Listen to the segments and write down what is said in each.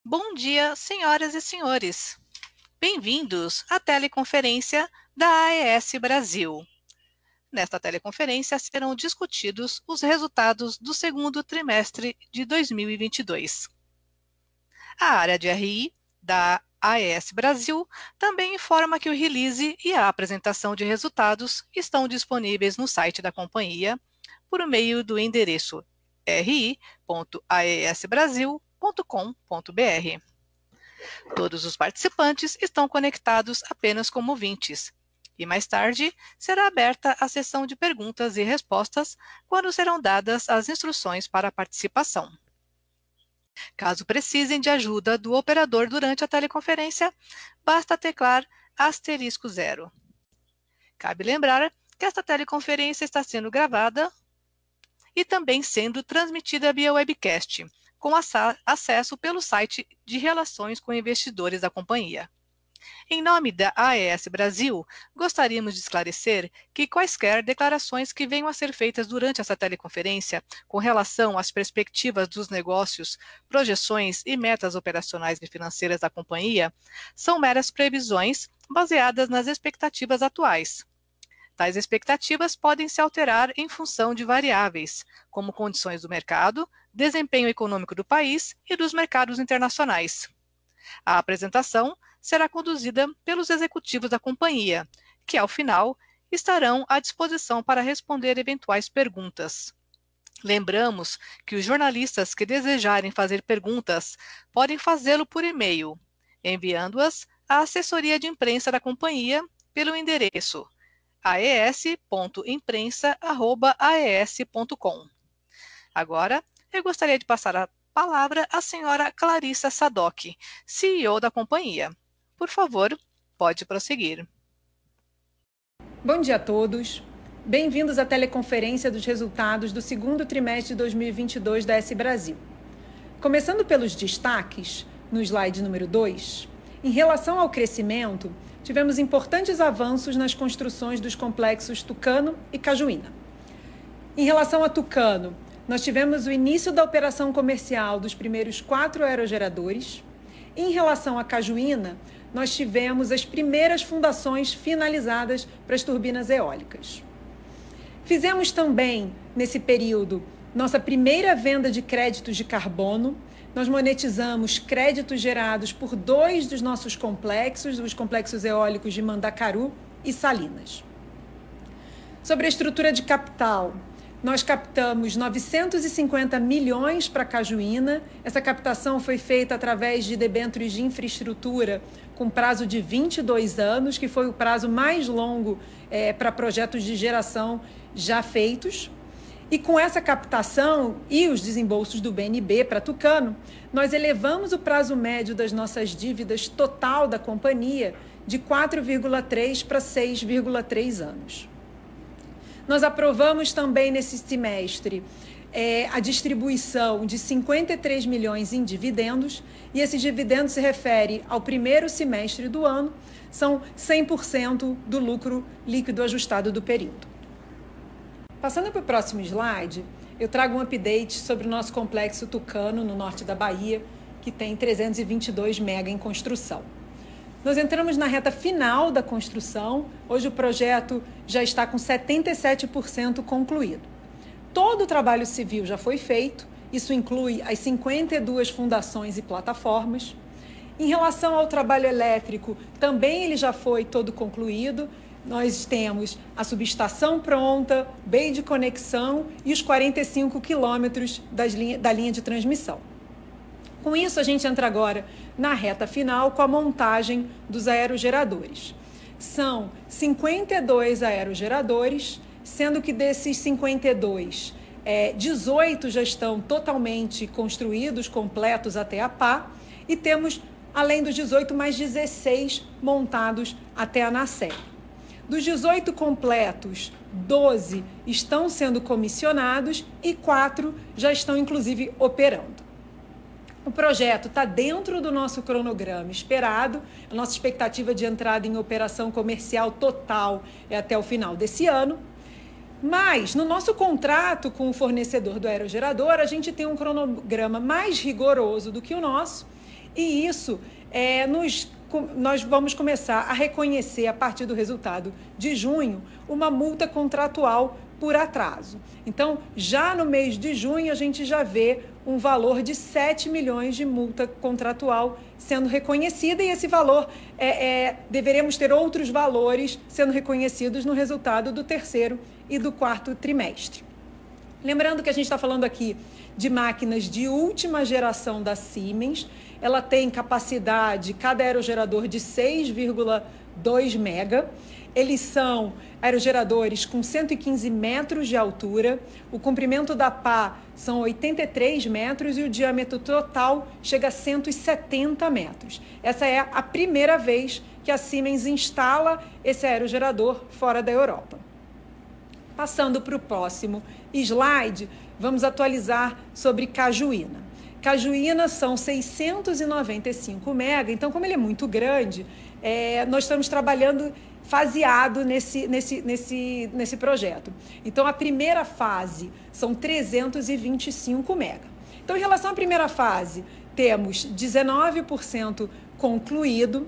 Bom dia, senhoras e senhores. Bem-vindos à teleconferência da AES Brasil. Nesta teleconferência serão discutidos os resultados do segundo trimestre de 2022. A área de RI da AES Brasil também informa que o release e a apresentação de resultados estão disponíveis no site da companhia por meio do endereço ri.aesbrasil.com.br. Todos os participantes estão conectados apenas como ouvintes. E mais tarde será aberta a sessão de perguntas e respostas, quando serão dadas as instruções para a participação. Caso precisem de ajuda do operador durante a teleconferência, basta teclar *0. Cabe lembrar que esta teleconferência está sendo gravada e também sendo transmitida via webcast, com acesso pelo site de Relações com Investidores da companhia. Em nome da AES Brasil, gostaríamos de esclarecer que quaisquer declarações que venham a ser feitas durante essa teleconferência com relação às perspectivas dos negócios, projeções e metas operacionais e financeiras da companhia são meras previsões baseadas nas expectativas atuais. Tais expectativas podem se alterar em função de variáveis, como condições do mercado, desempenho econômico do país e dos mercados internacionais. A apresentação será conduzida pelos executivos da companhia, que, ao final, estarão à disposição para responder eventuais perguntas. Lembramos que os jornalistas que desejarem fazer perguntas podem fazê-lo por e-mail, enviando-as à assessoria de imprensa da companhia pelo endereço aes.imprensa@aes.com. Agora, eu gostaria de passar a palavra à senhora Clarissa Sadock, CEO da companhia. Por favor, pode prosseguir. Bom dia a todos. Bem-vindos à teleconferência dos resultados do segundo trimestre de 2022 da AES Brasil. Começando pelos destaques, no slide número 2, em relação ao crescimento, tivemos importantes avanços nas construções dos complexos Tucano e Cajuína. Em relação a Tucano, nós tivemos o início da operação comercial dos primeiros 4 aerogeradores. Em relação a Cajuína, nós tivemos as primeiras fundações finalizadas para as turbinas eólicas. Fizemos também, nesse período, nossa primeira venda de créditos de carbono. Nós monetizamos créditos gerados por 2 dos nossos complexos, os complexos eólicos de Mandacaru e Salinas. Sobre a estrutura de capital, nós captamos 950 milhões para Cajuína. Essa captação foi feita através de debêntures de infraestrutura com prazo de 22 anos, que foi o prazo mais longo para projetos de geração já feitos. E com essa captação e os desembolsos do BNB para Tucano, nós elevamos o prazo médio das nossas dívidas total da companhia de 4,3 para 6,3 anos. Nós aprovamos também nesse semestre a distribuição de 53 milhões em dividendos, e esses dividendos se referem ao primeiro semestre do ano, são 100% do lucro líquido ajustado do período. Passando para o próximo slide, eu trago um update sobre o nosso complexo Tucano, no norte da Bahia, que tem 322 mega em construção. Nós entramos na reta final da construção. Hoje o projeto já está com 77% concluído. Todo o trabalho civil já foi feito, isso inclui as 52 fundações e plataformas. Em relação ao trabalho elétrico, também ele já foi todo concluído. Nós temos a subestação pronta, bay de conexão e os 45 quilômetros da linha de transmissão. Com isso, a gente entra agora na reta final com a montagem dos aerogeradores. São 52 aerogeradores, sendo que desses 52, 18 já estão totalmente construídos, completos até a pá, e temos, além dos 18, mais 16 montados até a nacelle. Dos 18 completos, 12 estão sendo comissionados e 4 já estão, inclusive, operando. O projeto está dentro do nosso cronograma esperado. A nossa expectativa de entrada em operação comercial total é até o final desse ano. Mas, no nosso contrato com o fornecedor do aerogerador, a gente tem um cronograma mais rigoroso do que o nosso, E isso nós vamos começar a reconhecer, a partir do resultado de junho, uma multa contratual por atraso. Então, já no mês de junho, a gente já vê um valor de 7 milhões de multa contratual sendo reconhecida, e esse valor, deveremos ter outros valores sendo reconhecidos no resultado do terceiro e do quarto trimestre. Lembrando que a gente está falando aqui de máquinas de última geração da Siemens. Ela tem capacidade, cada aerogerador, de 6,2 mega. Eles são aerogeradores com 115 metros de altura. O comprimento da pá são 83 metros e o diâmetro total chega a 170 metros. Essa é a primeira vez que a Siemens instala esse aerogerador fora da Europa. Passando para o próximo slide, vamos atualizar sobre Cajuína. Cajuína são 695 mega, então, como ele é muito grande, nós estamos trabalhando faseado nesse projeto. Então, a primeira fase são 325 mega. Então, em relação à primeira fase, temos 19% concluído.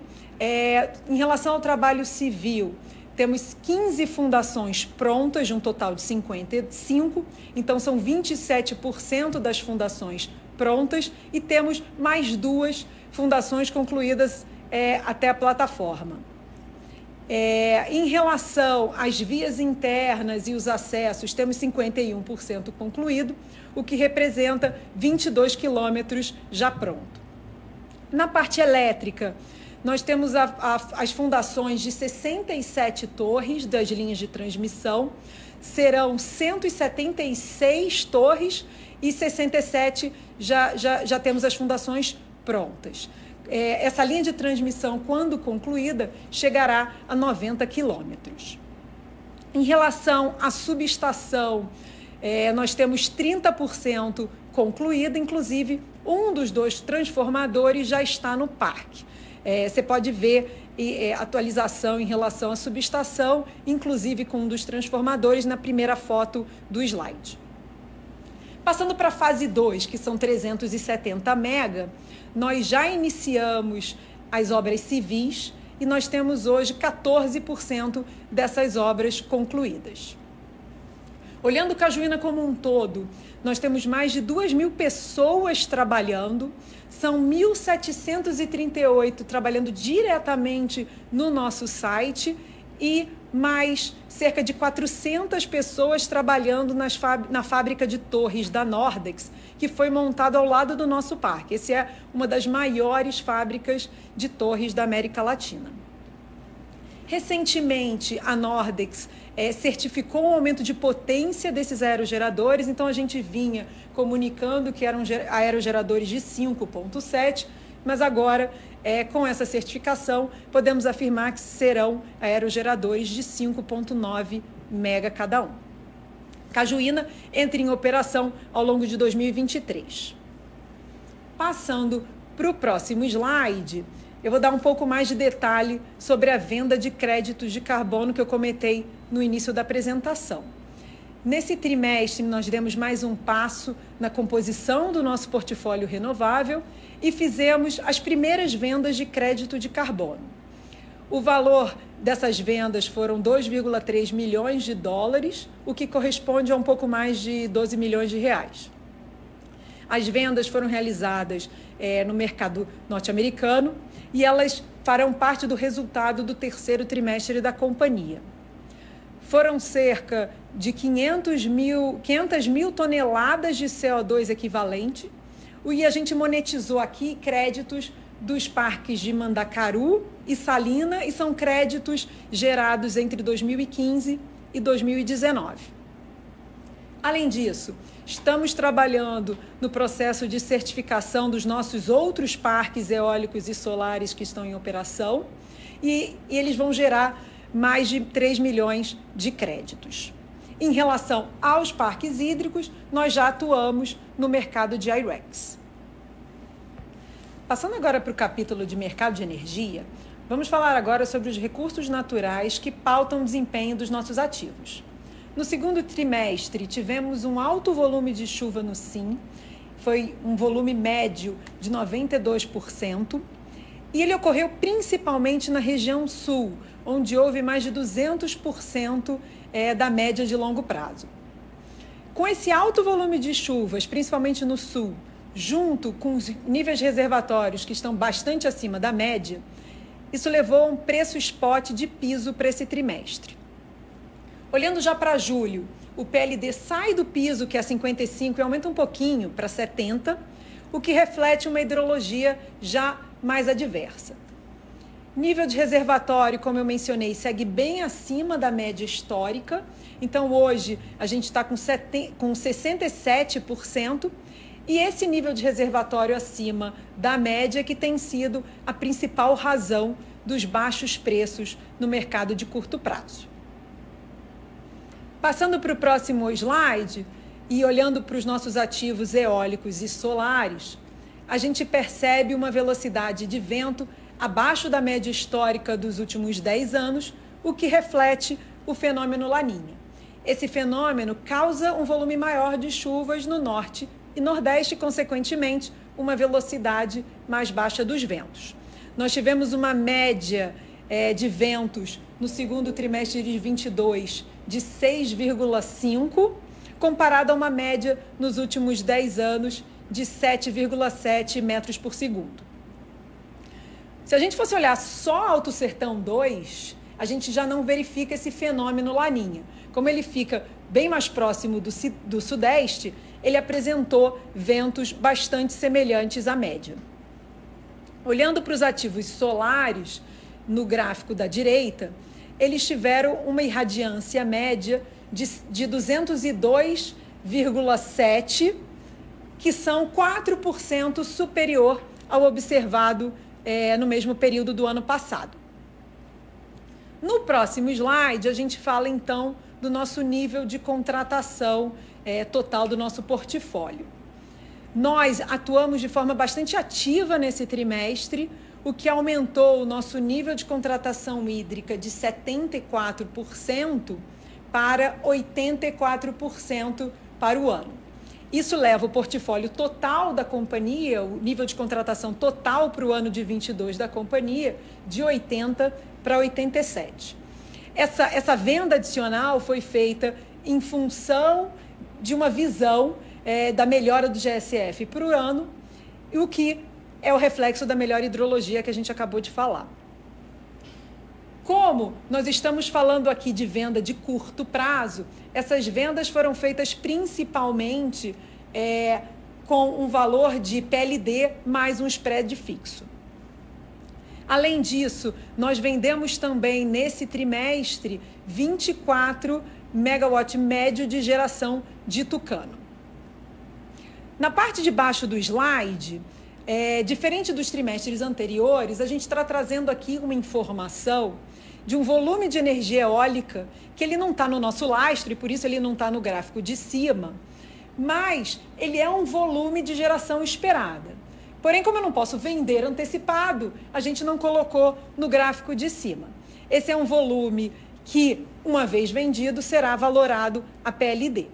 Em relação ao trabalho civil, temos 15 fundações prontas, de um total de 55, então são 27% das fundações prontas, e temos mais 2 fundações concluídas até a plataforma. Em relação às vias internas e os acessos, temos 51% concluído, o que representa 22 quilômetros já pronto. Na parte elétrica, nós temos as fundações de 67 torres das linhas de transmissão, serão 176 torres e 67 já temos as fundações prontas. Essa linha de transmissão, quando concluída, chegará a 90 quilômetros. Em relação à subestação, nós temos 30% concluída, inclusive um dos 2 transformadores já está no parque. Você pode ver atualização em relação à subestação, inclusive com um dos transformadores, na primeira foto do slide. Passando para a fase 2, que são 370 mega, nós já iniciamos as obras civis e nós temos hoje 14% dessas obras concluídas. Olhando Cajuína como um todo, nós temos mais de 2.000 pessoas trabalhando, são 1.738 trabalhando diretamente no nosso site e mais cerca de 400 pessoas trabalhando na fábrica de torres da Nordex, que foi montada ao lado do nosso parque. Essa é uma das maiores fábricas de torres da América Latina. Recentemente, a Nordex certificou um aumento de potência desses aerogeradores, então a gente vinha comunicando que eram aerogeradores de 5,7, mas agora, com essa certificação, podemos afirmar que serão aerogeradores de 5,9 mega cada um. Cajuína entra em operação ao longo de 2023. Passando para o próximo slide, eu vou dar um pouco mais de detalhe sobre a venda de créditos de carbono que eu comentei no início da apresentação. Nesse trimestre, nós demos mais um passo na composição do nosso portfólio renovável e fizemos as primeiras vendas de crédito de carbono. O valor dessas vendas foram 2,3 milhões de dólares, o que corresponde a um pouco mais de 12 milhões de reais. As vendas foram realizadas no mercado norte-americano e elas farão parte do resultado do terceiro trimestre da companhia. Foram cerca de 500 mil toneladas de CO2 equivalente, e a gente monetizou aqui créditos dos parques de Mandacaru e Salina, e são créditos gerados entre 2015 e 2019. Além disso, estamos trabalhando no processo de certificação dos nossos outros parques eólicos e solares que estão em operação, e eles vão gerar mais de 3 milhões de créditos. Em relação aos parques hídricos, nós já atuamos no mercado de I-RECs. Passando agora para o capítulo de mercado de energia, vamos falar agora sobre os recursos naturais que pautam o desempenho dos nossos ativos. No segundo trimestre, tivemos um alto volume de chuva no SIM foi um volume médio de 92%, e ele ocorreu principalmente na região sul, onde houve mais de 200% da média de longo prazo. Com esse alto volume de chuvas, principalmente no sul, junto com os níveis reservatórios que estão bastante acima da média, isso levou a um preço spot de piso para esse trimestre. Olhando já para julho, o PLD sai do piso, que é 55, e aumenta um pouquinho para 70, o que reflete uma hidrologia já mais adversa. Nível de reservatório, como eu mencionei, segue bem acima da média histórica. Então, hoje, a gente está com 67%, e esse nível de reservatório acima da média que tem sido a principal razão dos baixos preços no mercado de curto prazo. Passando para o próximo slide e olhando para os nossos ativos eólicos e solares, a gente percebe uma velocidade de vento abaixo da média histórica dos últimos 10 anos, o que reflete o fenômeno Laninha. Esse fenômeno causa um volume maior de chuvas no norte e nordeste, consequentemente, uma velocidade mais baixa dos ventos. Nós tivemos uma média de ventos no segundo trimestre de 22 de 6,5, comparado a uma média nos últimos 10 anos de 7,7 metros por segundo. Se a gente fosse olhar só Alto Sertão 2, a gente já não verifica esse fenômeno Laninha. Como ele fica bem mais próximo do sudeste, ele apresentou ventos bastante semelhantes à média. Olhando para os ativos solares, no gráfico da direita, eles tiveram uma irradiância média de 202,7, que são 4% superior ao observado no mesmo período do ano passado. No próximo slide, a gente fala, então, do nosso nível de contratação total do nosso portfólio. Nós atuamos de forma bastante ativa nesse trimestre, o que aumentou o nosso nível de contratação hídrica de 74% para 84% para o ano. Isso leva o portfólio total da companhia, o nível de contratação total para o ano de 22 da companhia, de 80 para 87. Essa venda adicional foi feita em função de uma visão da melhora do GSF para o ano, o que é o reflexo da melhor hidrologia que a gente acabou de falar. Como nós estamos falando aqui de venda de curto prazo, essas vendas foram feitas principalmente com um valor de PLD mais um spread fixo. Além disso, nós vendemos também nesse trimestre 24 megawatt médio de geração de Tucano. Na parte de baixo do slide, diferente dos trimestres anteriores, a gente está trazendo aqui uma informação de um volume de energia eólica que ele não está no nosso lastro e por isso ele não está no gráfico de cima, mas ele é um volume de geração esperada. Porém, como eu não posso vender antecipado, a gente não colocou no gráfico de cima. Esse é um volume que, uma vez vendido, será valorado a PLD.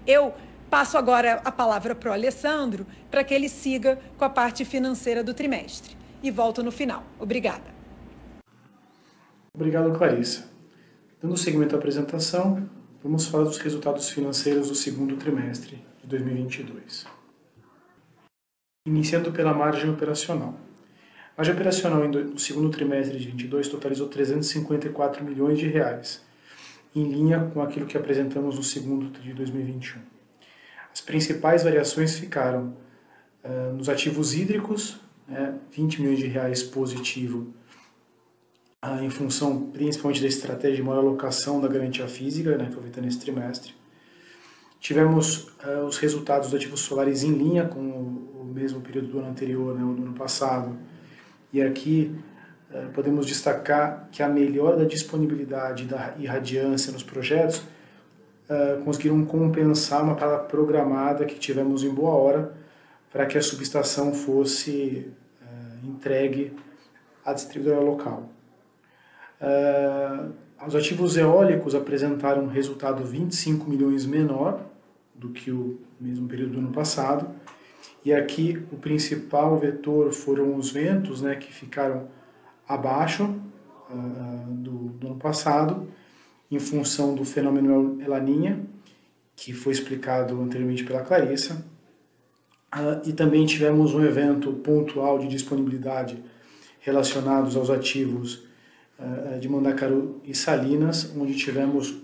Eu passo agora a palavra para o Alessandro, para que ele siga com a parte financeira do trimestre. E volto no final. Obrigada. Obrigado, Clarissa. Dando seguimento à apresentação, vamos falar dos resultados financeiros do segundo trimestre de 2022. Iniciando pela margem operacional. A margem operacional no segundo trimestre de 2022 totalizou 354 milhões de reais, em linha com aquilo que apresentamos no segundo de 2021. As principais variações ficaram nos ativos hídricos, 20 milhões de reais positivo, em função principalmente da estratégia de maior alocação da garantia física, que foi feita nesse trimestre. Tivemos os resultados dos ativos solares em linha com o mesmo período do ano anterior, do ano passado. E aqui podemos destacar que a melhora da disponibilidade da irradiância nos projetos conseguiram compensar uma parada programada que tivemos em boa hora para que a subestação fosse entregue à distribuidora local. Os ativos eólicos apresentaram um resultado 25 milhões menor do que o mesmo período do ano passado. E aqui o principal vetor foram os ventos, né, que ficaram abaixo do ano passado, em função do fenômeno El Niño, que foi explicado anteriormente pela Clarissa. E também tivemos um evento pontual de disponibilidade relacionados aos ativos de Mandacaru e Salinas, onde tivemos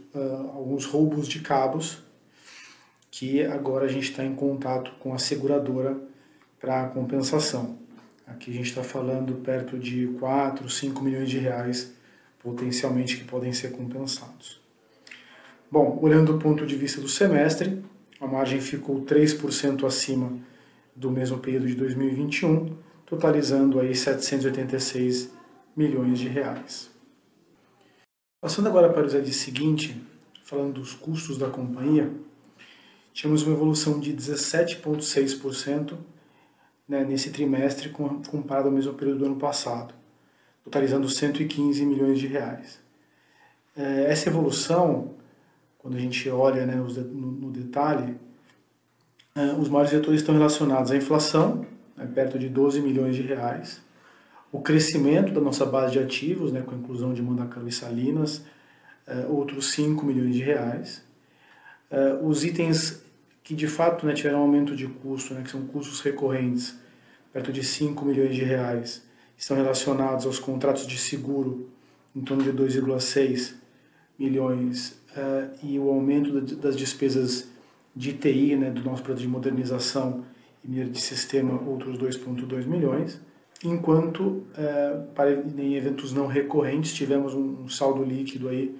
alguns roubos de cabos, que agora a gente está em contato com a seguradora para a compensação. Aqui a gente está falando perto de 4, 5 milhões de reais potencialmente que podem ser compensados. Bom, olhando do ponto de vista do semestre, a margem ficou 3% acima do mesmo período de 2021, totalizando aí 786 milhões de reais. Passando agora para o slide seguinte, falando dos custos da companhia, tivemos uma evolução de 17,6%, né, nesse trimestre comparado ao mesmo período do ano passado, totalizando 115 milhões de reais. Essa evolução, quando a gente olha, né, no detalhe, os maiores vetores estão relacionados à inflação, né, perto de 12 milhões de reais, o crescimento da nossa base de ativos, né, com a inclusão de Mandacaru e Salinas, outros 5 milhões de reais, os itens que de fato, né, tiveram um aumento de custo, né, que são custos recorrentes, perto de 5 milhões de reais, estão relacionados aos contratos de seguro, em torno de 2,6 milhões, e o aumento das despesas de TI, né, do nosso projeto de modernização e melhoria de sistema, outros 2,2 milhões, enquanto em eventos não recorrentes tivemos um saldo líquido aí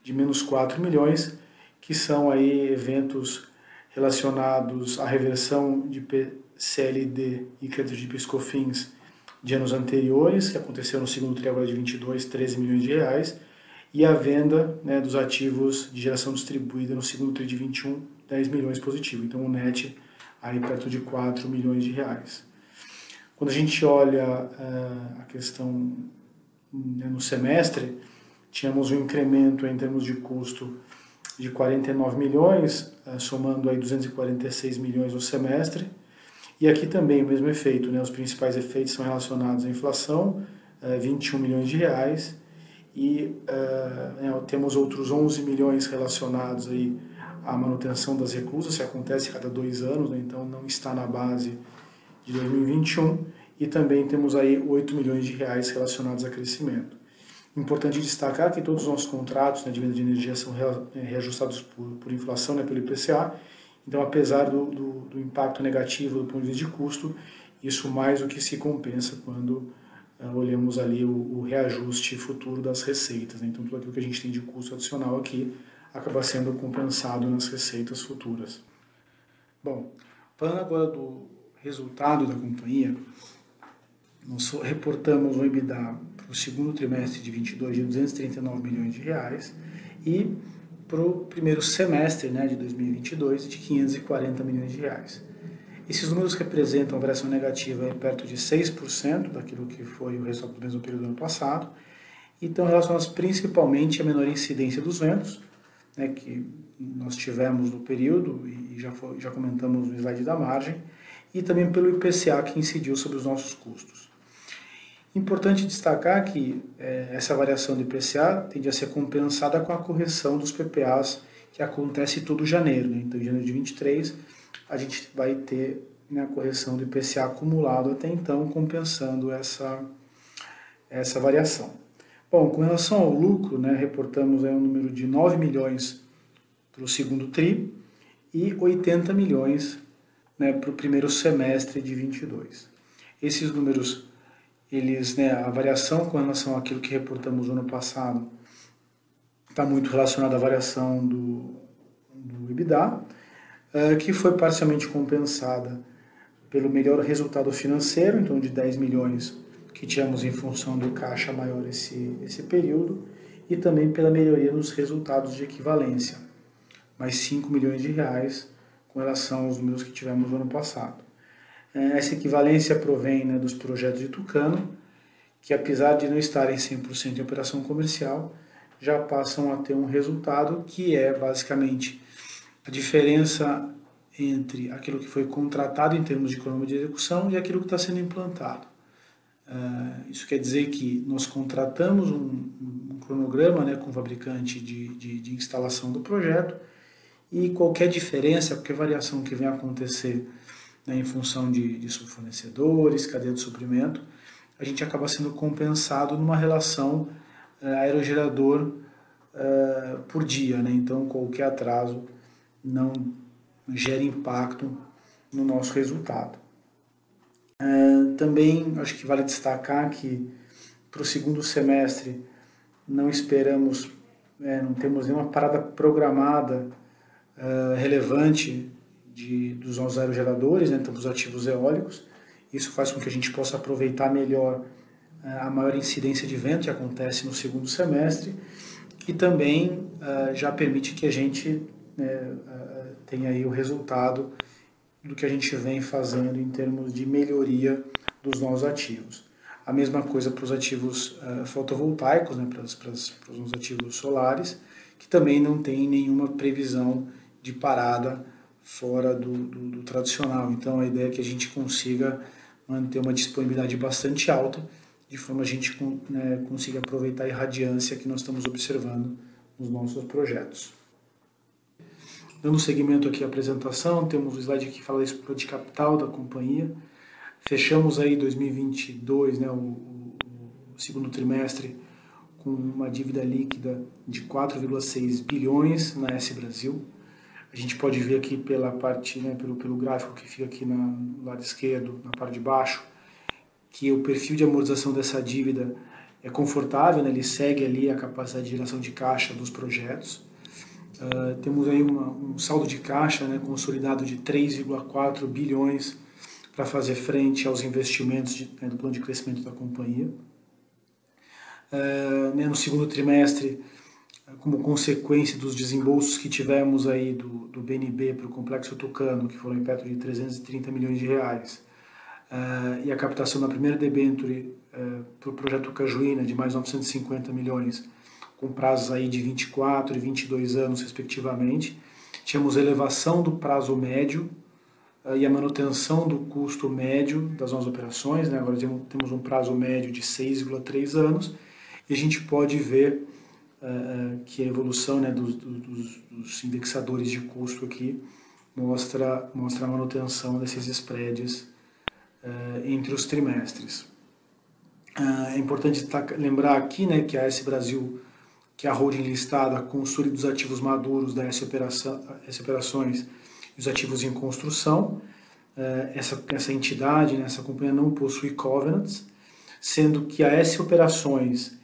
de menos 4 milhões, que são aí eventos relacionados à reversão de CLD e crédito de PIS/COFINS de anos anteriores, que aconteceu no segundo tri agora de 22, 13 milhões de reais, e a venda, né, dos ativos de geração distribuída no segundo tri de 21, 10 milhões positivo. Então o net aí perto de 4 milhões de reais. Quando a gente olha a questão, né, no semestre, tínhamos um incremento em termos de custo de 49 milhões, somando aí 246 milhões no semestre. E aqui também o mesmo efeito, né? Os principais efeitos são relacionados à inflação, 21 milhões de reais, e temos outros 11 milhões relacionados aí à manutenção das reclusas, que acontece a cada 2 anos, né? Então não está na base de 2021, e também temos aí 8 milhões de reais relacionados a crescimento. Importante destacar que todos os nossos contratos, né, de venda de energia são reajustados por inflação, né, pelo IPCA. Então, apesar do impacto negativo do ponto de vista de custo, isso mais do que se compensa quando olhamos ali o reajuste futuro das receitas, né? Então, tudo aquilo que a gente tem de custo adicional aqui acaba sendo compensado nas receitas futuras. Bom, falando agora do resultado da companhia, nós reportamos um EBITDA para o segundo trimestre de 22 de 239 milhões de reais e para o primeiro semestre, né, de 2022 de 540 milhões de reais. Esses números representam uma variação negativa perto de 6% daquilo que foi o resultado do mesmo período do ano passado e estão relacionados principalmente à menor incidência dos ventos, né, que nós tivemos no período e já comentamos no slide da margem, e também pelo IPCA que incidiu sobre os nossos custos. Importante destacar que essa variação do IPCA tende a ser compensada com a correção dos PPAs que acontece todo janeiro, né? Então, em janeiro de 23, a gente vai ter, né, a correção do IPCA acumulado até então, compensando essa variação. Bom, com relação ao lucro, né, reportamos aí um número de 9 milhões para o segundo TRI e 80 milhões, né, para o primeiro semestre de 22. Esses números, a variação com relação àquilo que reportamos no ano passado está muito relacionada à variação do EBITDA, que foi parcialmente compensada pelo melhor resultado financeiro, em torno de 10 milhões que tivemos em função do caixa maior esse período, e também pela melhoria nos resultados de equivalência, mais 5 milhões de reais com relação aos números que tivemos no ano passado. Essa equivalência provém, né, dos projetos de Tucano, que apesar de não estarem 100% em operação comercial, já passam a ter um resultado que é basicamente a diferença entre aquilo que foi contratado em termos de cronograma de execução e aquilo que está sendo implantado. Isso quer dizer que nós contratamos um cronograma, né, com o fabricante de instalação do projeto, e qualquer diferença, qualquer variação que venha a acontecer, né, em função de subfornecedores, cadeia de suprimento, a gente acaba sendo compensado numa relação aerogerador por dia, né? Então qualquer atraso não gera impacto no nosso resultado. Também acho que vale destacar que para o segundo semestre não esperamos, não temos nenhuma parada programada relevante dos nossos aerogeradores, né, então dos ativos eólicos. Isso faz com que a gente possa aproveitar melhor a maior incidência de vento que acontece no segundo semestre e também já permite que a gente tenha aí o resultado do que a gente vem fazendo em termos de melhoria dos nossos ativos. A mesma coisa para os ativos fotovoltaicos, né, para os nossos ativos solares, que também não tem nenhuma previsão de parada fora do tradicional. Então a ideia é que a gente consiga manter uma disponibilidade bastante alta, de forma a gente consiga aproveitar a irradiância que nós estamos observando nos nossos projetos. Dando seguimento aqui à apresentação, temos o slide que fala de capital da companhia. Fechamos aí 2022, né, o segundo trimestre, com uma dívida líquida de 4,6 bilhões na S Brasil. A gente pode ver aqui pela parte, né, pelo gráfico que fica aqui no lado esquerdo, na parte de baixo, que o perfil de amortização dessa dívida é confortável, né, ele segue ali a capacidade de geração de caixa dos projetos. Temos aí um saldo de caixa, né, consolidado de 3,4 bilhões para fazer frente aos investimentos do plano de crescimento da companhia. No segundo trimestre, como consequência dos desembolsos que tivemos aí do BNB para o Complexo Tucano, que foram em perto de 330 milhões de reais, e a captação da primeira debênture para o projeto Cajuína, de mais 950 milhões, com prazos aí de 24 e 22 anos, respectivamente. Tínhamos elevação do prazo médio e a manutenção do custo médio das nossas operações, né? Agora temos um prazo médio de 6,3 anos, e a gente pode ver que a evolução, né, dos indexadores de custo aqui mostra a manutenção desses spreads entre os trimestres. É importante lembrar aqui, né, que a S Brasil, que é a holding listada, consolida os ativos maduros da S Operações e os ativos em construção. Essa entidade, né, essa companhia não possui covenants, sendo que a S Operações,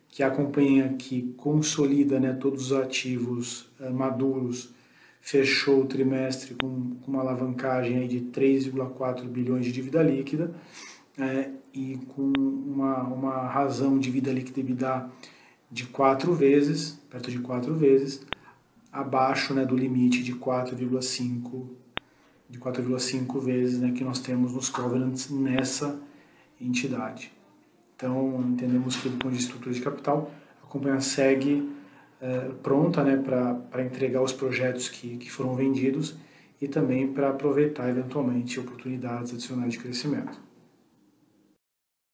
que é a companhia que consolida, né, todos os ativos maduros, fechou o trimestre com uma alavancagem aí de 3,4 bilhões de dívida líquida e com uma razão de dívida líquida EBITDA de 4 vezes, perto de 4 vezes, abaixo, né, do limite de 4,5 vezes, né, que nós temos nos covenants nessa entidade. Então, entendemos que do ponto de estrutura de capital, a companhia segue pronta, né, para entregar os projetos que foram vendidos e também para aproveitar eventualmente oportunidades adicionais de crescimento.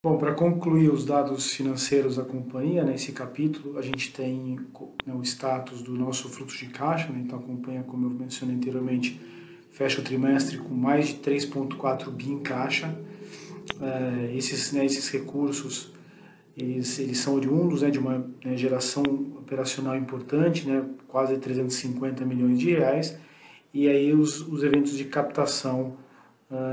Bom, para concluir os dados financeiros da companhia, nesse capítulo a gente tem, né, o status do nosso fluxo de caixa, né? Então a companhia, como eu mencionei anteriormente, fecha o trimestre com mais de 3,4 bi em caixa. Esses recursos eles são oriundos, né, de uma geração operacional importante, né, quase 350 milhões de reais, e aí os eventos de captação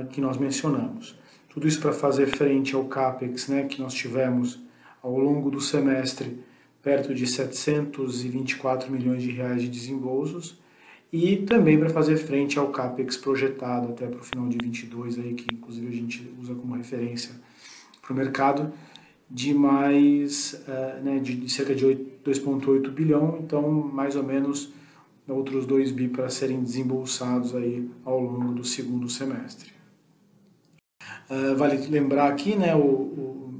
que nós mencionamos. Tudo isso para fazer frente ao CAPEX, né, que nós tivemos ao longo do semestre, perto de 724 milhões de reais de desembolsos, e também para fazer frente ao CAPEX projetado até para o final de 22, aí, que inclusive a gente usa como referência para o mercado, de mais, de cerca de 2,8 bilhão, então mais ou menos outros 2 bi para serem desembolsados aí ao longo do segundo semestre. Vale lembrar aqui, né,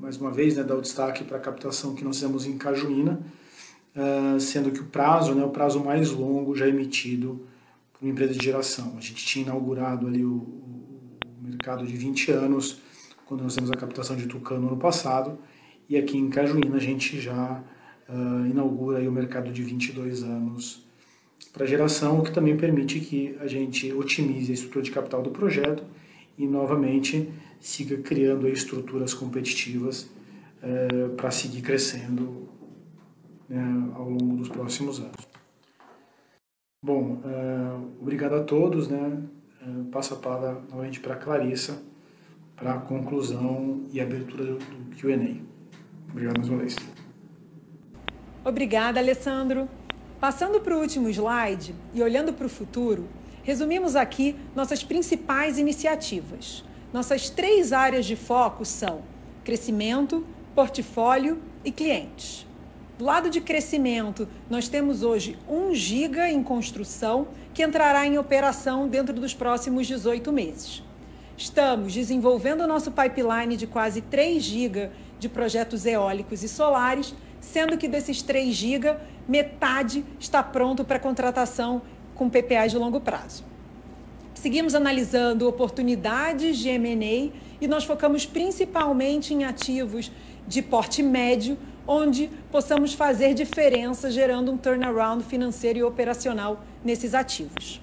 mais uma vez, né, dar o destaque para a captação que nós fizemos em Cajuína, sendo que o prazo mais longo já emitido uma empresa de geração. A gente tinha inaugurado ali o mercado de 20 anos, quando nós temos a captação de Tucano no ano passado, e aqui em Cajuína a gente já inaugura aí o mercado de 22 anos para geração, o que também permite que a gente otimize a estrutura de capital do projeto e, novamente, siga criando aí estruturas competitivas para seguir crescendo, né, ao longo dos próximos anos. Bom, obrigado a todos, né? Passo a palavra novamente para a Clarissa, para a conclusão e abertura do Q&A. Obrigado mais uma vez. Obrigada, Alessandro. Passando para o último slide e olhando para o futuro, resumimos aqui nossas principais iniciativas. Nossas 3 áreas de foco são crescimento, portfólio e clientes. Do lado de crescimento, nós temos hoje 1 giga em construção que entrará em operação dentro dos próximos 18 meses. Estamos desenvolvendo o nosso pipeline de quase 3 GB de projetos eólicos e solares, sendo que desses 3 GB, metade está pronto para contratação com PPAs de longo prazo. Seguimos analisando oportunidades de M&A e nós focamos principalmente em ativos de porte médio, onde possamos fazer diferença gerando um turnaround financeiro e operacional nesses ativos.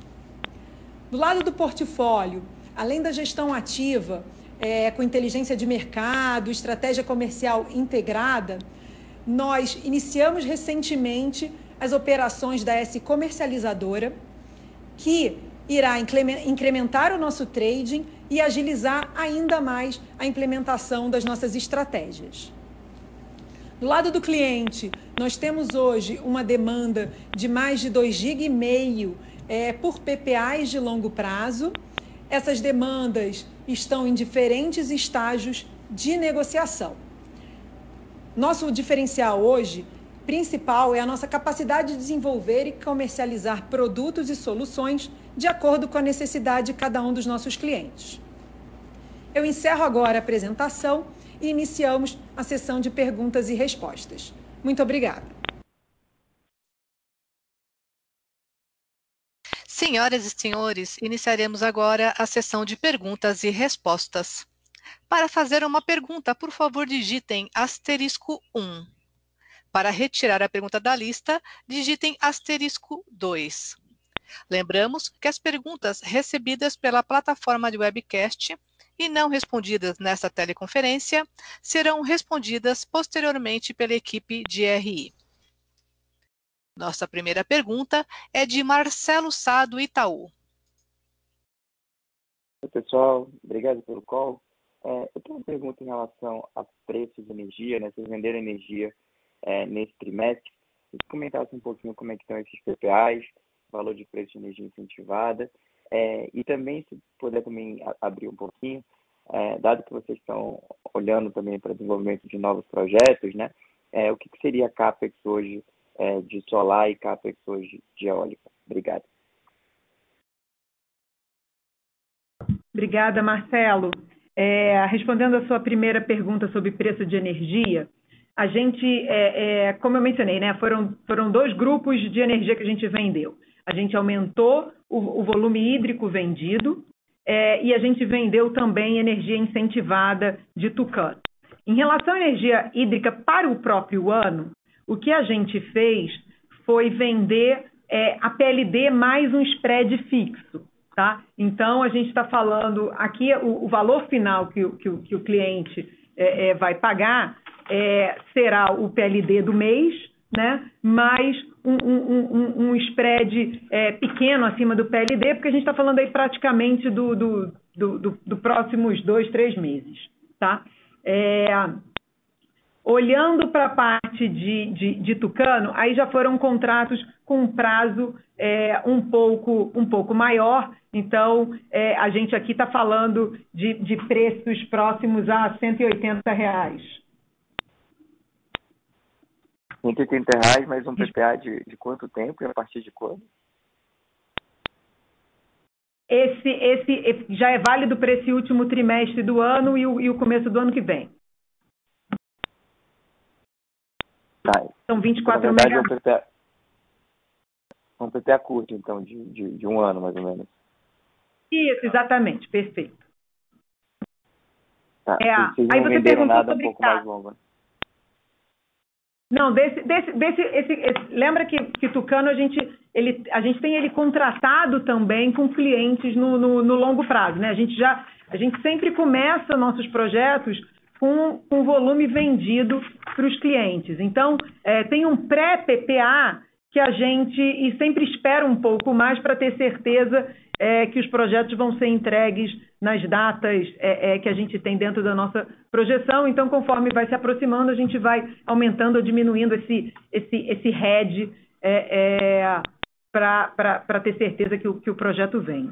Do lado do portfólio, além da gestão ativa, com inteligência de mercado, estratégia comercial integrada, nós iniciamos recentemente as operações da S Comercializadora, que irá incrementar o nosso trading e agilizar ainda mais a implementação das nossas estratégias. Do lado do cliente, nós temos hoje uma demanda de mais de 2,5 GB por PPAs de longo prazo. Essas demandas estão em diferentes estágios de negociação. Nosso diferencial hoje, principal, é a nossa capacidade de desenvolver e comercializar produtos e soluções de acordo com a necessidade de cada um dos nossos clientes. Eu encerro agora a apresentação e iniciamos a sessão de perguntas e respostas. Muito obrigada. Senhoras e senhores, iniciaremos agora a sessão de perguntas e respostas. Para fazer uma pergunta, por favor, digitem *1. Para retirar a pergunta da lista, digitem *2. Lembramos que as perguntas recebidas pela plataforma de webcast e não respondidas nesta teleconferência serão respondidas posteriormente pela equipe de RI. Nossa primeira pergunta é de Marcelo Sá, do Itaú. Oi, pessoal, obrigado pelo call. Eu tenho uma pergunta em relação a preços de energia, né? Vocês venderam energia nesse trimestre. Vocês comentassem um pouquinho como é que estão esses PPAs, valor de preço de energia incentivada, e também, se puder também abrir um pouquinho, dado que vocês estão olhando também para o desenvolvimento de novos projetos, né? O que seria CAPEX hoje de solar e CAPEX hoje de eólica? Obrigado. Obrigada, Marcelo. Respondendo a sua primeira pergunta sobre preço de energia, a gente, como eu mencionei, né, foram 2 grupos de energia que a gente vendeu. A gente aumentou o volume hídrico vendido e a gente vendeu também energia incentivada de Tucano. Em relação à energia hídrica para o próprio ano, o que a gente fez foi vender a PLD mais um spread fixo. Tá? Então, a gente está falando aqui, o valor final que o cliente vai pagar será o PLD do mês, né? Mais um spread pequeno acima do PLD, porque a gente está falando aí praticamente do próximos 2, 3 meses. Tá? Olhando para a parte de Tucano, aí já foram contratos com um prazo um pouco maior. Então, a gente aqui está falando de preços próximos a R$180. R$180, mas um PPA de quanto tempo e a partir de quando? Esse já é válido para esse último trimestre do ano e o começo do ano que vem. Tá. São 24 megawatts. Um PPA curto, então, de um ano, mais ou menos. Isso, exatamente, perfeito. Tá. Aí Vocês não você venderam perguntou nada um sobre pouco mais longo, né? Não, lembra que Tucano a gente tem ele contratado também com clientes no longo prazo, né? A gente sempre começa nossos projetos com volume vendido para os clientes. Então, tem um pré-PPA que a gente sempre espera um pouco mais para ter certeza que os projetos vão ser entregues nas datas que a gente tem dentro da nossa projeção. Então, conforme vai se aproximando, a gente vai aumentando ou diminuindo esse head para ter certeza que o projeto vem.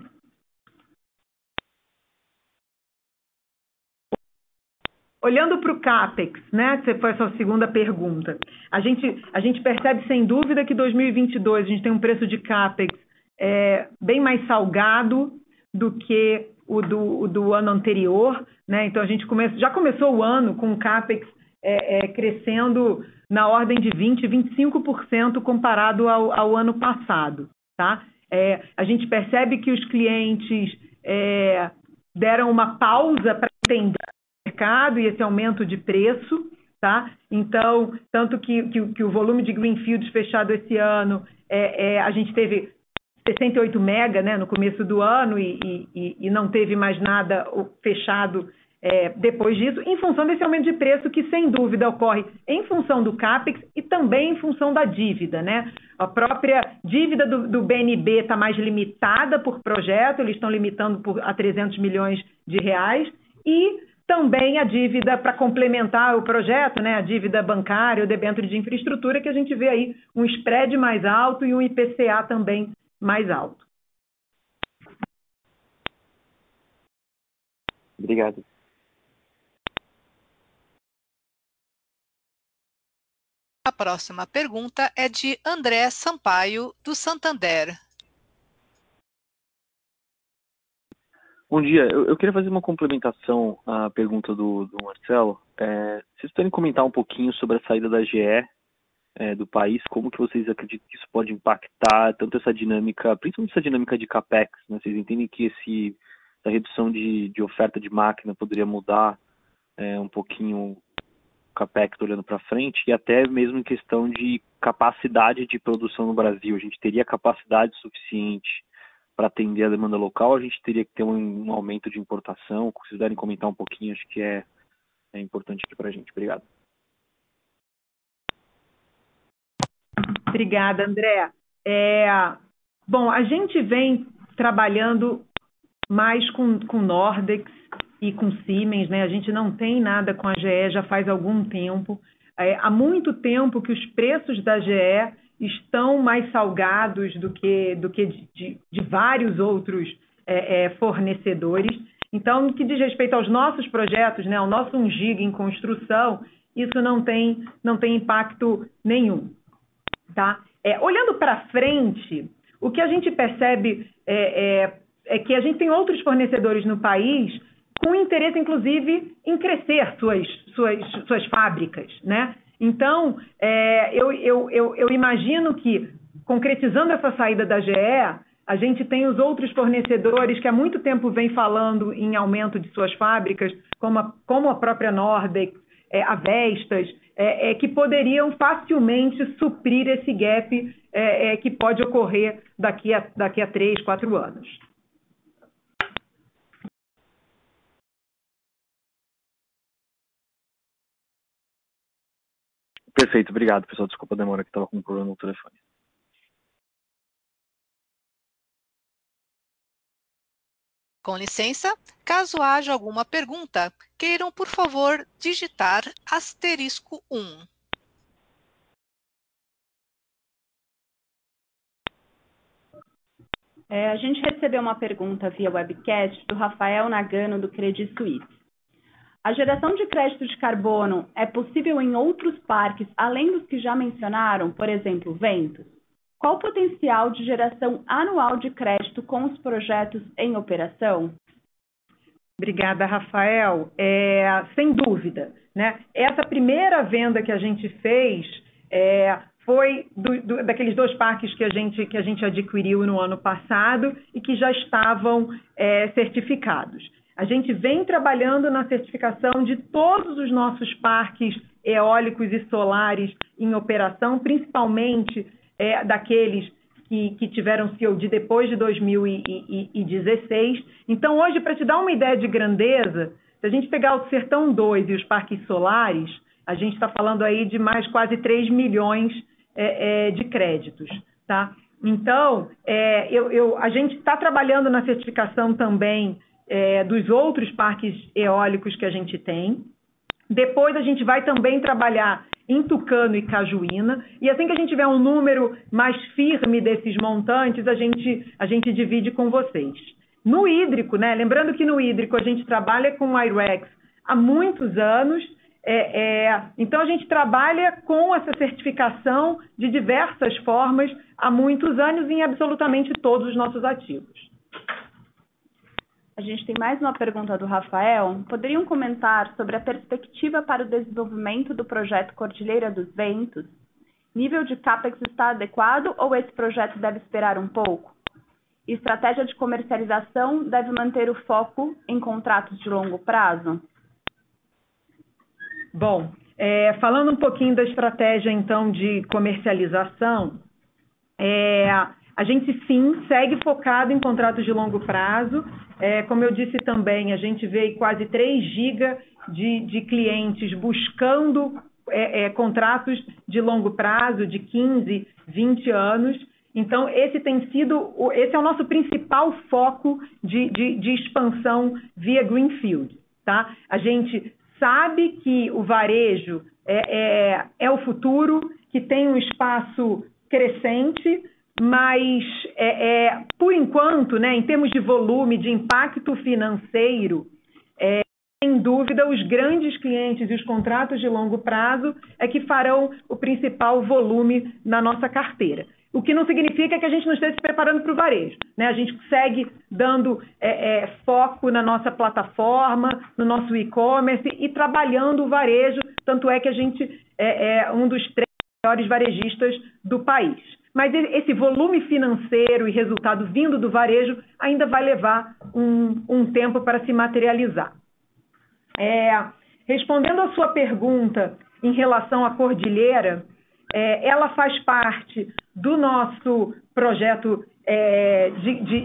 Olhando para o CAPEX, né, que foi a sua segunda pergunta, a gente percebe sem dúvida que 2022 a gente tem um preço de CAPEX bem mais salgado do que o do ano anterior, né? Então a gente já começou o ano com o CAPEX crescendo na ordem de 20-25% comparado ao ano passado, tá? A gente percebe que os clientes deram uma pausa para entender mercado e esse aumento de preço, tá? Então, tanto que o volume de greenfields fechado esse ano, a gente teve 68 mega, né, no começo do ano e não teve mais nada fechado depois disso, em função desse aumento de preço que, sem dúvida, ocorre em função do CAPEX e também em função da dívida, né? A própria dívida do BNB está mais limitada por projeto, eles estão limitando a 300 milhões de reais, e também a dívida para complementar o projeto, né, a dívida bancária, o debênture de infraestrutura, que a gente vê aí um spread mais alto e um IPCA também mais alto. Obrigado. A próxima pergunta é de André Sampaio, do Santander. Bom dia, eu queria fazer uma complementação à pergunta do Marcelo. Vocês podem comentar um pouquinho sobre a saída da GE do país, como que vocês acreditam que isso pode impactar tanto essa dinâmica, principalmente essa dinâmica de CAPEX, né? Vocês entendem que essa redução de oferta de máquina poderia mudar um pouquinho o CAPEX olhando para frente, e até mesmo em questão de capacidade de produção no Brasil? A gente teria capacidade suficiente para atender a demanda local, a gente teria que ter um aumento de importação? Se vocês puderem comentar um pouquinho, acho que é importante aqui para a gente. Obrigado. Obrigada, André. Bom, a gente vem trabalhando mais com Nordex e com Siemens, né? A gente não tem nada com a GE já faz algum tempo. Há muito tempo que os preços da GE estão mais salgados do que de vários outros fornecedores. Então, no que diz respeito aos nossos projetos, né, ao nosso 1 giga em construção, isso não tem impacto nenhum. Tá? Olhando para frente, o que a gente percebe é que a gente tem outros fornecedores no país com interesse, inclusive, em crescer suas fábricas, né? Então, eu imagino que, concretizando essa saída da GE, a gente tem os outros fornecedores que há muito tempo vem falando em aumento de suas fábricas, como a própria Nordex, a Vestas, que poderiam facilmente suprir esse gap que pode ocorrer daqui a 3, 4 anos. Perfeito, obrigado, pessoal. Desculpa a demora, que estava com um problema no telefone. Com licença, caso haja alguma pergunta, queiram, por favor, digitar *1. A gente recebeu uma pergunta via webcast do Rafael Nagano, do Credit Suisse. A geração de crédito de carbono é possível em outros parques, além dos que já mencionaram, por exemplo, Ventos? Qual o potencial de geração anual de crédito com os projetos em operação? Obrigada, Rafael. Sem dúvida, né? Essa primeira venda que a gente fez foi daqueles 2 parques que a gente adquiriu no ano passado e que já estavam certificados. A gente vem trabalhando na certificação de todos os nossos parques eólicos e solares em operação, principalmente daqueles que tiveram COD depois de 2016. Então, hoje, para te dar uma ideia de grandeza, se a gente pegar o Sertão 2 e os parques solares, a gente está falando aí de mais quase 3 milhões de créditos, tá? Então, a gente está trabalhando na certificação também dos outros parques eólicos que a gente tem. Depois a gente vai também trabalhar em Tucano e Cajuína, e assim que a gente tiver um número mais firme desses montantes, a gente divide com vocês. No hídrico, né? Lembrando que no hídrico a gente trabalha com o IREX há muitos anos, então a gente trabalha com essa certificação de diversas formas há muitos anos em absolutamente todos os nossos ativos. A gente tem mais uma pergunta do Rafael. Poderiam comentar sobre a perspectiva para o desenvolvimento do projeto Cordilheira dos Ventos? Nível de CAPEX está adequado ou esse projeto deve esperar um pouco? Estratégia de comercialização deve manter o foco em contratos de longo prazo? Bom, falando um pouquinho da estratégia, então, de comercialização, a gente, sim, segue focado em contratos de longo prazo. Como eu disse também, a gente vê quase 3 gigas de clientes buscando contratos de longo prazo, de 15, 20 anos. Então, esse é o nosso principal foco de expansão via Greenfield, tá? A gente sabe que o varejo é o futuro, que tem um espaço crescente, mas, por enquanto, né, em termos de volume, de impacto financeiro, sem dúvida, os grandes clientes e os contratos de longo prazo é que farão o principal volume na nossa carteira. O que não significa que a gente não esteja se preparando para o varejo, né? A gente segue dando foco na nossa plataforma, no nosso e-commerce e trabalhando o varejo, tanto é que a gente é um dos 3 maiores varejistas do país. Mas esse volume financeiro e resultado vindo do varejo ainda vai levar um tempo para se materializar. Respondendo a sua pergunta em relação à Cordilheira, ela faz parte do nosso projeto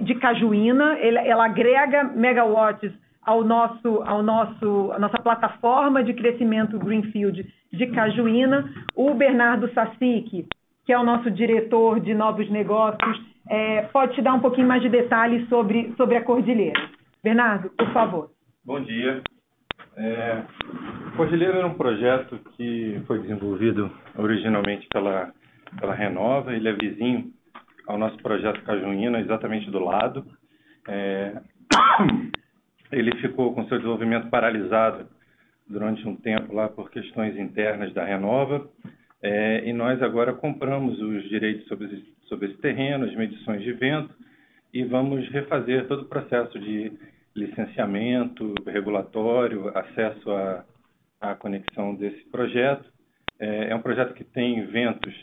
de Cajuína, ela agrega megawatts à nossa plataforma de crescimento Greenfield de Cajuína. O Bernardo Sacic, que é o nosso diretor de novos negócios, pode te dar um pouquinho mais de detalhes sobre a Cordilheira. Bernardo, por favor. Bom dia. Cordilheira era um projeto que foi desenvolvido originalmente pela Renova. Ele é vizinho ao nosso projeto Cajuína, exatamente do lado. Ele ficou com seu desenvolvimento paralisado durante um tempo lá por questões internas da Renova. E nós agora compramos os direitos sobre esse terreno, as medições de vento, e vamos refazer todo o processo de licenciamento regulatório, acesso à conexão desse projeto. É um projeto que tem ventos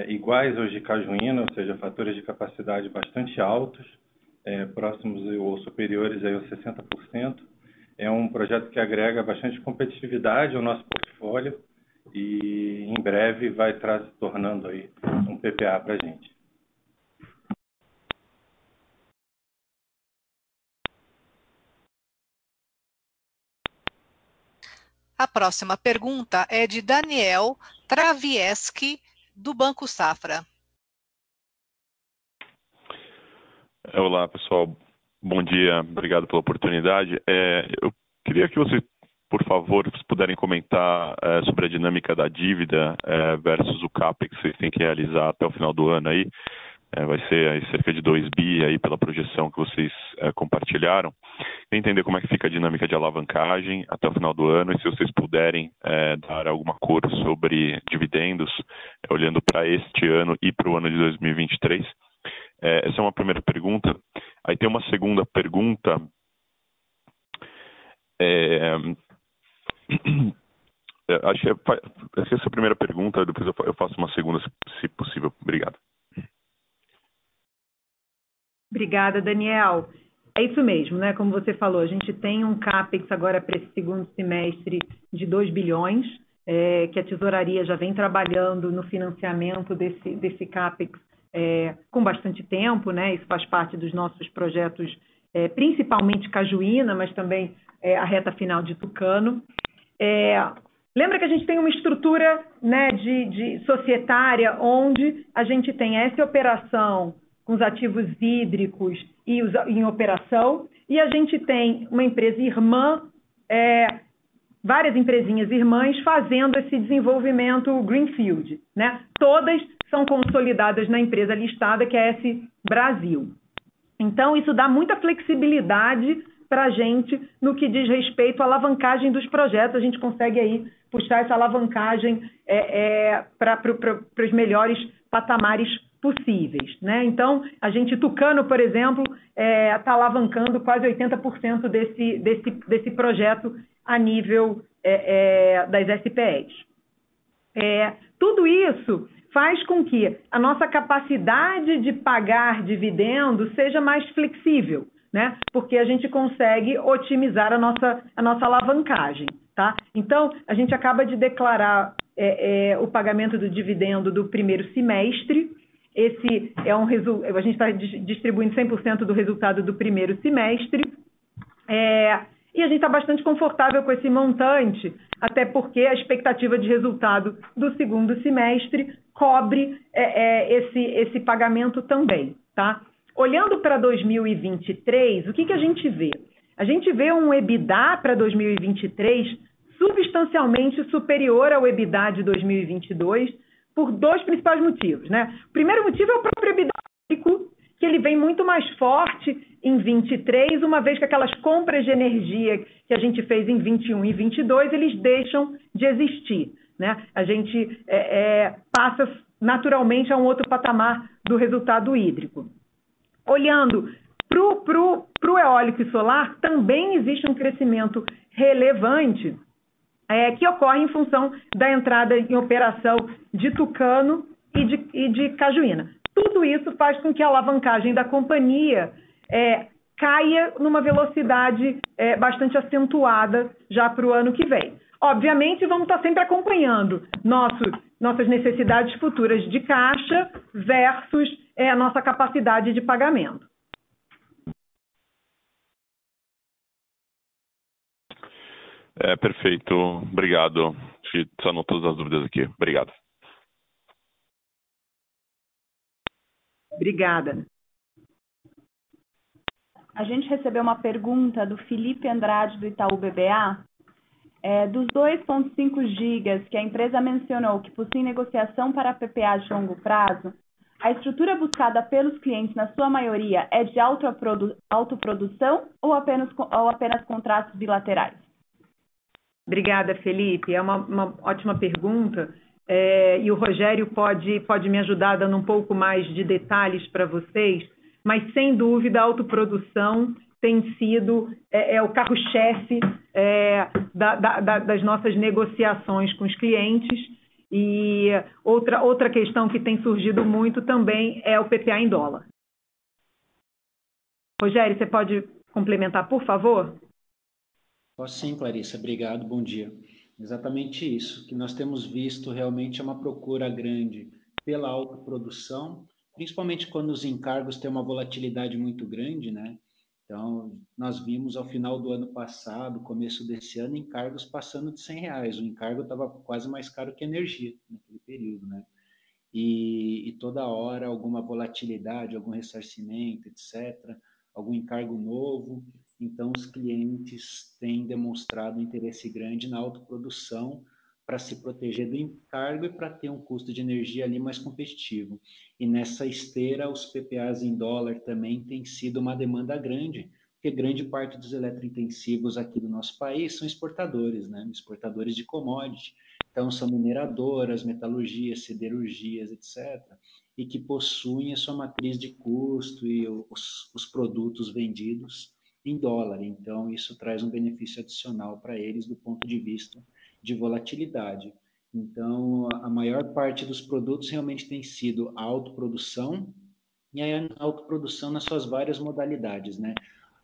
iguais aos de Cajuína, ou seja, fatores de capacidade bastante altos, próximos ou superiores aí aos 60%. É um projeto que agrega bastante competitividade ao nosso portfólio e em breve vai estar se tornando aí um PPA para a gente. A próxima pergunta é de Daniel Travieski, do Banco Safra. Olá, pessoal. Bom dia. Obrigado pela oportunidade. Eu queria que vocês, por favor, se puderem comentar sobre a dinâmica da dívida versus o CAPEX que vocês têm que realizar até o final do ano aí. Vai ser aí cerca de 2 bi aí pela projeção que vocês compartilharam. Entender como é que fica a dinâmica de alavancagem até o final do ano e se vocês puderem dar alguma cor sobre dividendos, olhando para este ano e para o ano de 2023. Essa é uma primeira pergunta. Aí tem uma segunda pergunta. Acho que essa é a primeira pergunta, depois eu faço uma segunda, se possível. Obrigado. Obrigada, Daniel. É isso mesmo, né? Como você falou, a gente tem um CAPEX agora para esse segundo semestre de 2 bilhões, que a tesouraria já vem trabalhando no financiamento desse CAPEX com bastante tempo, né? Isso faz parte dos nossos projetos, principalmente Cajuína, mas também a reta final de Tucano. Lembra que a gente tem uma estrutura, né, de societária, onde a gente tem essa operação com os ativos hídricos e em operação, e a gente tem uma empresa irmã, várias empresinhas irmãs fazendo esse desenvolvimento Greenfield, né? Todas são consolidadas na empresa listada, que é a S Brasil. Então, isso dá muita flexibilidade para a gente no que diz respeito à alavancagem dos projetos. A gente consegue aí puxar essa alavancagem para os melhores patamares possíveis, né? Então, a gente, Tucano, por exemplo, está alavancando quase 80% desse projeto a nível das SPEs. Tudo isso faz com que a nossa capacidade de pagar dividendos seja mais flexível, né? Porque a gente consegue otimizar a nossa alavancagem, tá? Então, a gente acaba de declarar o pagamento do dividendo do primeiro semestre. Esse a gente está distribuindo 100% do resultado do primeiro semestre, e a gente está bastante confortável com esse montante, até porque a expectativa de resultado do segundo semestre cobre esse pagamento também, tá? Olhando para 2023, o que a gente vê? A gente vê um EBITDA para 2023 substancialmente superior ao EBITDA de 2022, por 2 principais motivos, né? O primeiro motivo é o próprio EBITDA, que ele vem muito mais forte em 23, uma vez que aquelas compras de energia que a gente fez em 21 e 22, eles deixam de existir, né? A gente passa naturalmente a um outro patamar do resultado hídrico. Olhando para o eólico e solar, também existe um crescimento relevante que ocorre em função da entrada em operação de Tucano e de Cajuína. Tudo isso faz com que a alavancagem da companhia caia numa velocidade bastante acentuada já para o ano que vem. Obviamente, vamos estar sempre acompanhando nossas necessidades futuras de caixa versus a nossa capacidade de pagamento. Perfeito. Obrigado. Sanou todas as dúvidas aqui. Obrigado. Obrigada. A gente recebeu uma pergunta do Felipe Andrade, do Itaú BBA. Dos 2,5 gigas que a empresa mencionou que possuem negociação para PPA de longo prazo, a estrutura buscada pelos clientes, na sua maioria, é de autoprodução ou apenas contratos bilaterais? Obrigada, Felipe. É uma ótima pergunta. E o Rogério pode me ajudar dando um pouco mais de detalhes para vocês, mas, sem dúvida, a autoprodução tem sido o carro-chefe das nossas negociações com os clientes. E outra questão que tem surgido muito também é o PPA em dólar. Rogério, você pode complementar, por favor? Posso sim, Clarissa. Obrigado, bom dia. Exatamente isso. O que nós temos visto realmente é uma procura grande pela autoprodução, principalmente quando os encargos têm uma volatilidade muito grande, né? Então, nós vimos ao final do ano passado, começo desse ano, encargos passando de R$100. O encargo estava quase mais caro que energia naquele período, né? E toda hora alguma volatilidade, algum ressarcimento, etc., algum encargo novo. Então, os clientes têm demonstrado um interesse grande na autoprodução para se proteger do encargo e para ter um custo de energia ali mais competitivo. E nessa esteira, os PPAs em dólar também têm sido uma demanda grande, porque grande parte dos eletrointensivos aqui do nosso país são exportadores, né? Exportadores de commodity. Então, são mineradoras, metalurgias, siderurgias, etc., e que possuem a sua matriz de custo e os produtos vendidos em dólar. Então, isso traz um benefício adicional para eles do ponto de vista de volatilidade. Então, a maior parte dos produtos realmente tem sido a autoprodução, e aí a autoprodução nas suas várias modalidades, né?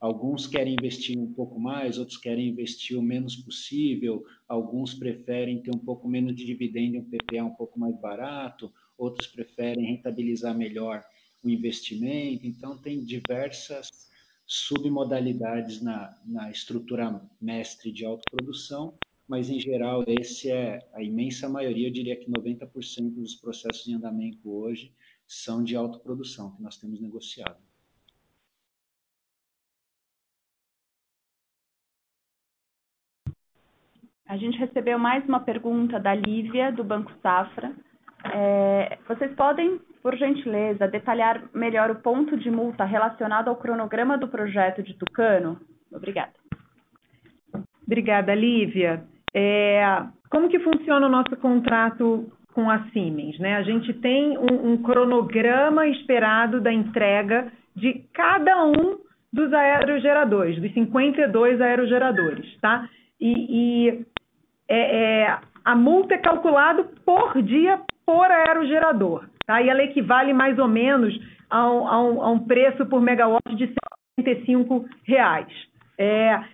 Alguns querem investir um pouco mais, outros querem investir o menos possível, alguns preferem ter um pouco menos de dividendo e um PPA um pouco mais barato, outros preferem rentabilizar melhor o investimento. Então, tem diversas submodalidades na estrutura mestre de autoprodução, mas, em geral, esse é a imensa maioria, eu diria que 90% dos processos em andamento hoje são de autoprodução, que nós temos negociado. A gente recebeu mais uma pergunta da Lívia, do Banco Safra. Vocês podem, por gentileza, detalhar melhor o ponto de multa relacionado ao cronograma do projeto de Tucano? Obrigada. Obrigada, Lívia. Como que funciona o nosso contrato com a Siemens, né? A gente tem um cronograma esperado da entrega de cada um dos aerogeradores, dos 52 aerogeradores, tá? A multa é calculada por dia por aerogerador, tá? E ela equivale mais ou menos a um preço por megawatt de R$ 75.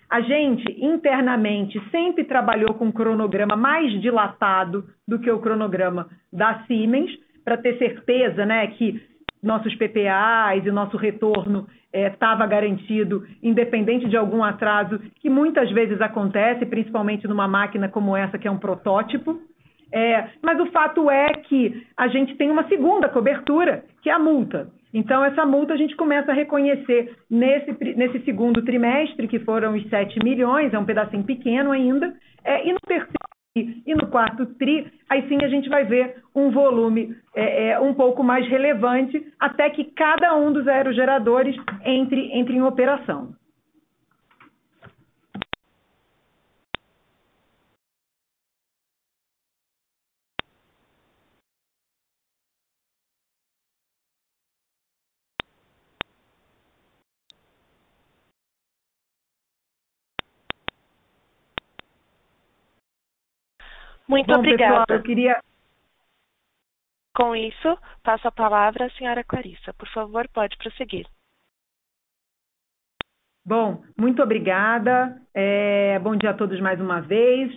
A gente, internamente, sempre trabalhou com um cronograma mais dilatado do que o cronograma da Siemens, para ter certeza, né, que nossos PPAs e nosso retorno estava garantido, independente de algum atraso, que muitas vezes acontece, principalmente numa máquina como essa, que é um protótipo. Mas o fato é que a gente tem uma segunda cobertura, que é a multa. Então, essa multa a gente começa a reconhecer nesse segundo trimestre, que foram os 7 milhões, é um pedacinho pequeno ainda, e no terceiro e no quarto tri, aí sim a gente vai ver um volume um pouco mais relevante, até que cada um dos aerogeradores entre em operação. Muito obrigada. Pessoal, eu queria... Com isso, passo a palavra à senhora Clarissa. Por favor, pode prosseguir. Bom, muito obrigada. Bom dia a todos mais uma vez.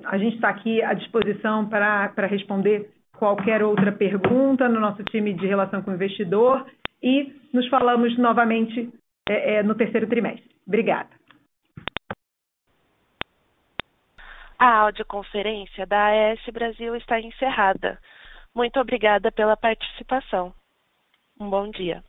A gente está aqui à disposição para responder qualquer outra pergunta no nosso time de relação com o investidor e nos falamos novamente no terceiro trimestre. Obrigada. A audioconferência da AES Brasil está encerrada. Muito obrigada pela participação. Um bom dia.